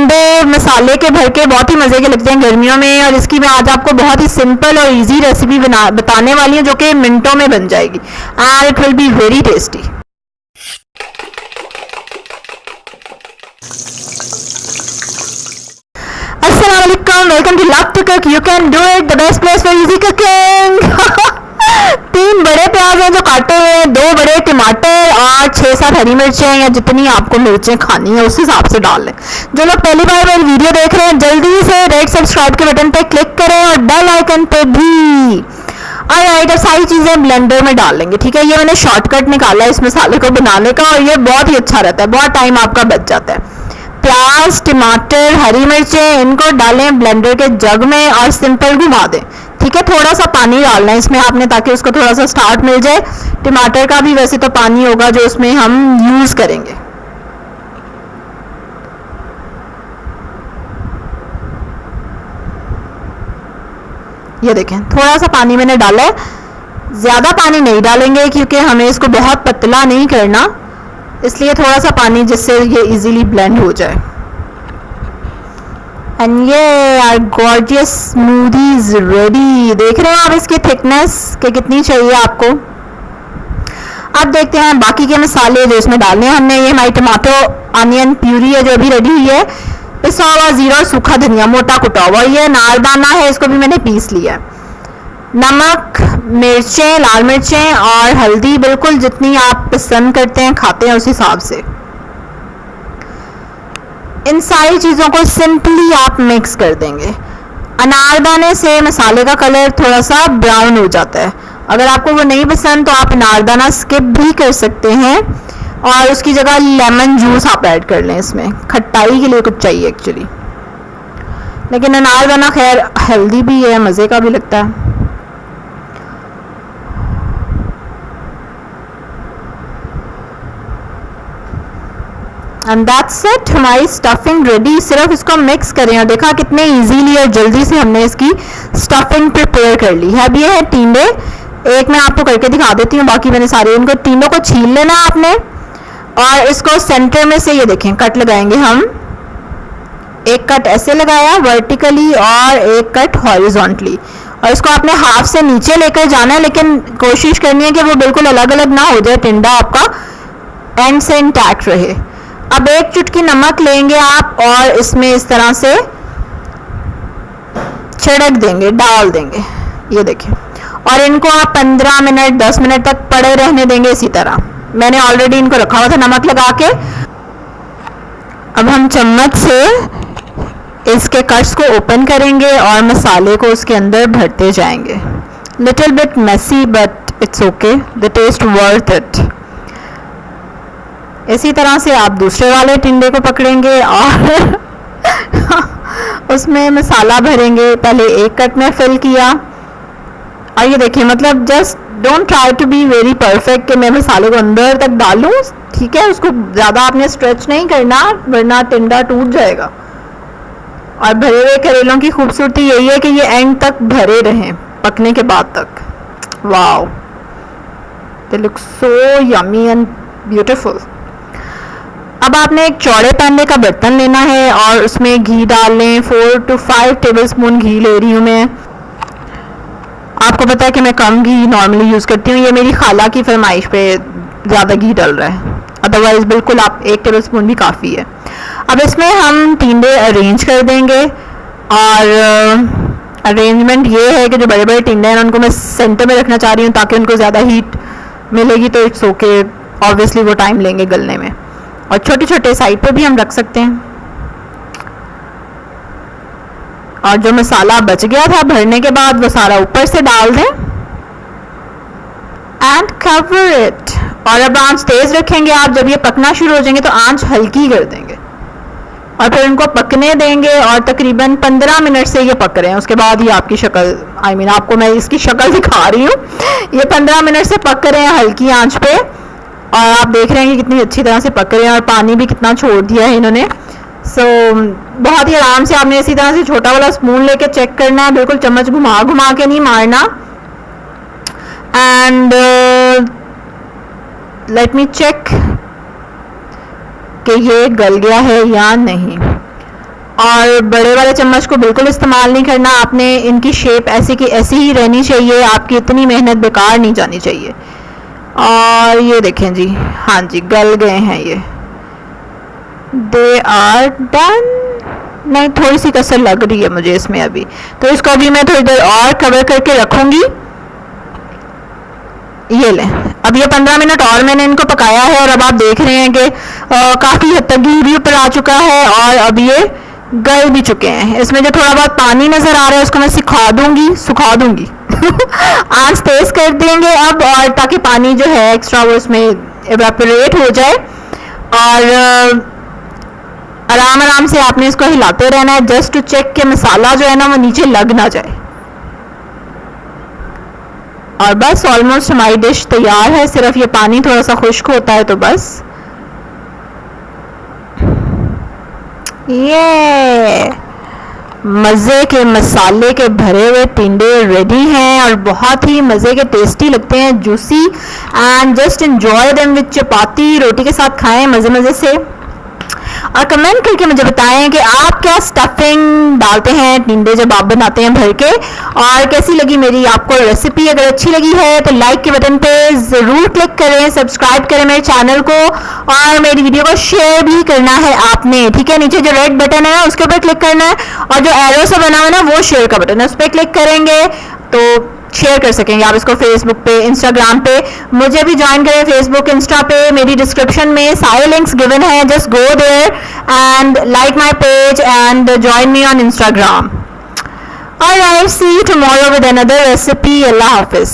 टिंडे मसाले के भर के बहुत ही मज़े के लगते हैं गर्मियों में, और इसकी मैं आज आपको बहुत ही सिंपल और इजी रेसिपी बताने वाली हूँ जो कि मिनटों में बन जाएगी and it will be very tasty. अस्सलाम वालेकुम, welcome to love to cook, you can do it, the best place for easy cooking. 3 बड़े प्याज हैं जो काटे हुए हैं, 2 बड़े टमाटर और 6-7 हरी मिर्चें या जितनी आपको मिर्चें खानी है उस हिसाब से डाल लें। जो लोग पहली बार मेरी वीडियो देख रहे हैं जल्दी से रेड सब्सक्राइब के बटन पे क्लिक करें और बेल आइकन पे भी। ऑलराइट, अब सारी चीज़ें ब्लेंडर में डाल लेंगे। ठीक है, ये मैंने शॉर्टकट निकाला है इस मसाले को बनाने का और ये बहुत ही अच्छा रहता है, बहुत टाइम आपका बच जाता है। प्याज, टमाटर, हरी मिर्चें, इनको डालें ब्लेंडर के जग में और सिंपल घुमा दें। ठीक है, थोड़ा सा पानी डालना है इसमें आपने ताकि उसको थोड़ा सा स्टार्ट मिल जाए। टमाटर का भी वैसे तो पानी होगा जो उसमें हम यूज़ करेंगे। ये देखें, थोड़ा सा पानी मैंने डाला है, ज़्यादा पानी नहीं डालेंगे क्योंकि हमें इसको बहुत पतला नहीं करना, इसलिए थोड़ा सा पानी जिससे ये इजीली ब्लेंड हो जाए। एंड ये आर गॉर्जियस स्मूदीज रेडी। देख रहे हैं आप इसकी थिकनेस कि कितनी चाहिए आपको। अब देखते हैं बाकी के मसाले जो इसमें डालने हैं हमने। ये हमारी टमाटो अनियन प्यूरी है जो अभी रेडी हुई है, पिसा हुआ जीरा और सूखा धनिया मोटा कुटा हुआ, ये नारदाना है, इसको भी मैंने पीस लिया है। नमक, मिर्चें, लाल मिर्चें और हल्दी बिल्कुल जितनी आप पसंद करते हैं खाते हैं उस हिसाब से। इन सारी चीज़ों को सिंपली आप मिक्स कर देंगे। अनारदाने से मसाले का कलर थोड़ा सा ब्राउन हो जाता है, अगर आपको वो नहीं पसंद तो आप अनारदाना स्किप भी कर सकते हैं और उसकी जगह लेमन जूस आप ऐड कर लें। इसमें खट्टाई के लिए कुछ चाहिए एक्चुअली, लेकिन अनारदाना खैर हेल्दी भी है, मज़े का भी लगता है। एंड दैट्स इट, हमारी स्टफिंग रेडी। सिर्फ इसको मिक्स करें और देखा कितने इजीली और जल्दी से हमने इसकी स्टफिंग प्रिपेयर कर ली है। अब ये है टिंडे, एक मैं आपको करके दिखा देती हूँ, बाकी मैंने सारे इनको टिंडों को छील लेना आपने और इसको सेंटर में से ये देखें कट लगाएंगे हम। एक कट ऐसे लगाया वर्टिकली और एक कट हॉरिजॉन्टली, और इसको आपने हाफ से नीचे लेकर जाना है, लेकिन कोशिश करनी है कि वो बिल्कुल अलग अलग ना हो जाए, टिंडा आपका एंड से इंटैक्ट रहे। अब एक चुटकी नमक लेंगे आप और इसमें इस तरह से छिड़क देंगे, डाल देंगे, ये देखें, और इनको आप 15 मिनट 10 मिनट तक पड़े रहने देंगे इसी तरह। मैंने ऑलरेडी इनको रखा हुआ था नमक लगा के। अब हम चम्मच से इसके कट्स को ओपन करेंगे और मसाले को उसके अंदर भरते जाएंगे। Little bit messy but it's okay, the taste worth it. इसी तरह से आप दूसरे वाले टिंडे को पकड़ेंगे और उसमें मसाला भरेंगे। पहले एक कट में फिल किया और ये देखिए, मतलब just don't try to be very perfect कि मैं मसाले को अंदर तक डालूं। ठीक है, उसको ज़्यादा आपने स्ट्रेच नहीं करना वरना टिंडा टूट जाएगा। और भरे हुए करेलों की खूबसूरती यही है कि ये एंड तक भरे रहें पकने के बाद तक। Wow, they look so yummy and beautiful. अब आपने एक चौड़े पैने का बर्तन लेना है और उसमें घी डाल लें। 4 to 5 टेबलस्पून घी ले रही हूँ मैं। आपको पता है कि मैं कम घी नॉर्मली यूज़ करती हूँ, ये मेरी खाला की फरमाइश पे ज़्यादा घी डल रहा है, अदरवाइज़ बिल्कुल आप 1 टेबलस्पून भी काफ़ी है। अब इसमें हम टिंडे अरेंज कर देंगे और अरेंजमेंट ये है कि जो बड़े बड़े टिंडे हैं उनको मैं सेंटर में रखना चाह रही हूँ ताकि उनको ज़्यादा हीट मिलेगी, तो इट्स ओके, ऑब्वियसली वो टाइम लेंगे गलने में। और छोटे छोटे साइड पे भी हम रख सकते हैं। और जो मसाला बच गया था भरने के बाद वो सारा ऊपर से डाल दें एंड कवर इट। और अब आंच तेज रखेंगे आप, जब ये पकना शुरू हो जाएंगे तो आंच हल्की कर देंगे और फिर इनको पकने देंगे और तकरीबन 15 मिनट से ये पक रहे हैं। उसके बाद ही आपकी शक्ल, आई मीन आपको मैं इसकी शक्ल दिखा रही हूँ, ये 15 मिनट से पक रहे हैं हल्की आंच पे और आप देख रहे हैं कि कितनी अच्छी तरह से पक रहे हैं और पानी भी कितना छोड़ दिया है इन्होंने। बहुत ही आराम से आपने इसी तरह से छोटा वाला स्पून लेके चेक करना है, बिल्कुल चम्मच घुमा घुमा के नहीं मारना। एंड लेट मी चेक कि ये गल गया है या नहीं। और बड़े वाले चम्मच को बिल्कुल इस्तेमाल नहीं करना आपने, इनकी शेप ऐसी की ऐसी ही रहनी चाहिए, आपकी इतनी मेहनत बेकार नहीं जानी चाहिए। और ये देखें जी, हाँ जी गल गए हैं ये, दे आर डन। नहीं थोड़ी सी कसर लग रही है मुझे इसमें अभी, तो इसको अभी मैं थोड़ी देर और कवर करके रखूंगी। ये लें, अब ये 15 मिनट और मैंने इनको पकाया है और अब आप देख रहे हैं कि काफ़ी हद तक घी भी ऊपर आ चुका है और अब ये गल भी चुके हैं। इसमें जो थोड़ा बहुत पानी नज़र आ रहा है उसको मैं सुखा दूंगी आंच तेज कर देंगे अब, और ताकि पानी जो है एक्स्ट्रा वो इसमें एवेपोरेट हो जाए। और आराम आराम से आपने इसको हिलाते रहना है जस्ट टू चेक कि मसाला जो है ना वो नीचे लग ना जाए। और बस ऑलमोस्ट हमारी डिश तैयार है, सिर्फ ये पानी थोड़ा सा खुश्क होता है तो बस। ये मज़े के मसाले के भरे हुए टिंडे रेडी हैं और बहुत ही मज़े के टेस्टी लगते हैं, juicy, and just enjoy them with chapati, रोटी के साथ खाएं मज़े मज़े से। और कमेंट करके मुझे बताएं कि आप क्या स्टफिंग डालते हैं टिंडे जब आप बनाते हैं भर के, और कैसी लगी मेरी आपको रेसिपी। अगर अच्छी लगी है तो लाइक के बटन पे ज़रूर क्लिक करें, सब्सक्राइब करें मेरे चैनल को, और मेरी वीडियो को शेयर भी करना है आपने, ठीक है। नीचे जो रेड बटन है ना उसके ऊपर क्लिक करना है, और जो एरो से बना हुआ है ना वो शेयर का बटन है, उस पर क्लिक करेंगे तो शेयर कर सकेंगे आप इसको फेसबुक पे, इंस्टाग्राम पे। मुझे भी ज्वाइन करें फेसबुक, इंस्टा पे, मेरी डिस्क्रिप्शन में सारे लिंक्स गिवन है, just go there and like my page and join me on Instagram. Alright, see you tomorrow with another recipe. अल्लाह हाफिज़।